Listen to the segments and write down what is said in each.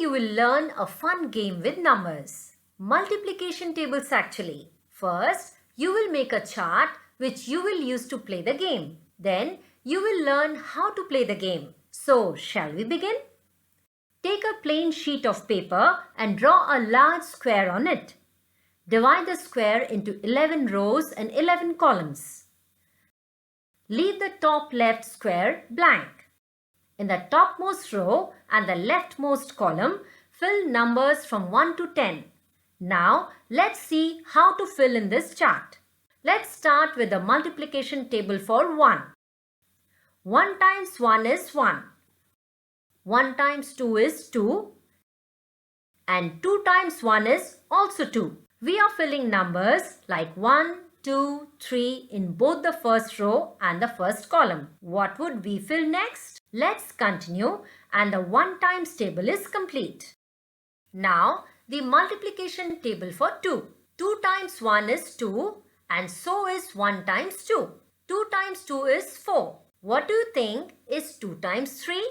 you will learn a fun game with numbers. Multiplication tables actually. First, you will make a chart which you will use to play the game. Then, you will learn how to play the game. So, shall we begin? Take a plain sheet of paper and draw a large square on it. Divide the square into 11 rows and 11 columns. Leave the top left square blank. In the topmost row and the leftmost column, fill numbers from 1 to 10. Now, let's see how to fill in this chart. Let's start with the multiplication table for 1. 1 times 1 is 1. 1 times 2 is 2. And 2 times 1 is also 2. We are filling numbers like 1, 2, 3 in both the first row and the first column. What would we fill next? Let's continue and the 1 times table is complete. Now the multiplication table for 2. 2 times 1 is 2 and so is 1 times 2. 2 times 2 is 4. What do you think is 2 times 3?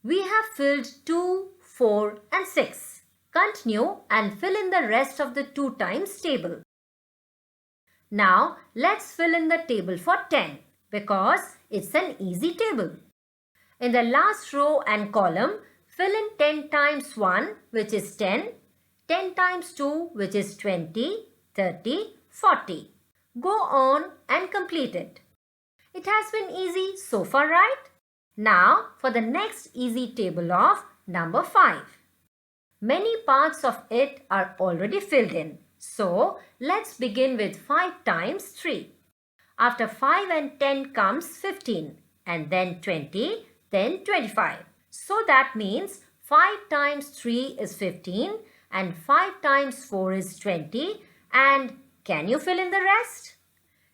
We have filled 2, 4 and 6. Continue and fill in the rest of the 2 times table. Now let's fill in the table for 10 because it's an easy table. In the last row and column, fill in 10 times 1 which is 10, 10 times 2 which is 20, 30, 40. Go on and complete it. It has been easy so far, right? Now for the next easy table of number 5. Many parts of it are already filled in. So, let's begin with 5 times 3. After 5 and 10 comes 15 and then 20, then 25. So that means 5 times 3 is 15 and 5 times 4 is 20 and can you fill in the rest?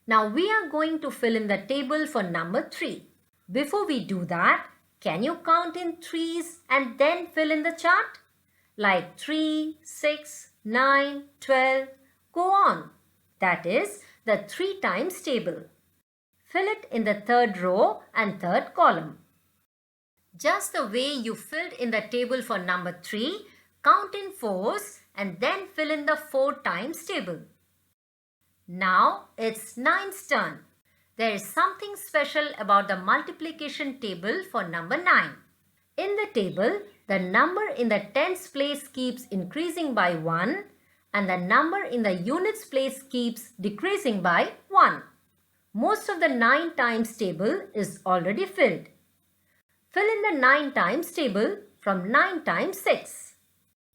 Now we are going to fill in the table for number 3. Before we do that, can you count in threes and then fill in the chart? Like 3, 6, 9, 12, go on. That is the 3 times table. Fill it in the third row and third column. Just the way you filled in the table for number 3, count in 4s and then fill in the 4 times table. Now it's 9's turn. There is something special about the multiplication table for number 9. In the table, the number in the tens place keeps increasing by 1 and the number in the units place keeps decreasing by 1. Most of the 9 times table is already filled. Fill in the 9 times table from 9 times 6.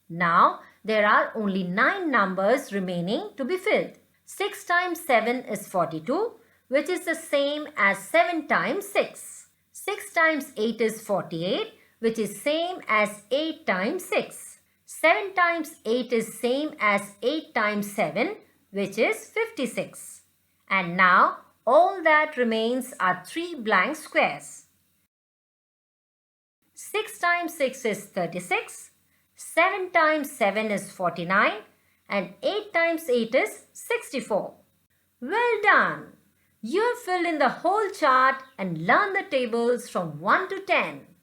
Now there are only 9 numbers remaining to be filled. 6 times 7 is 42, which is the same as 7 times 6. 6 times 8 is 48, which is same as 8 times 6. 7 times 8 is same as 8 times 7, which is 56. And now all that remains are 3 blank squares. 6 times 6 is 36, 7 times 7 is 49 and 8 times 8 is 64. Well done! You have filled in the whole chart and learned the tables from 1 to 10.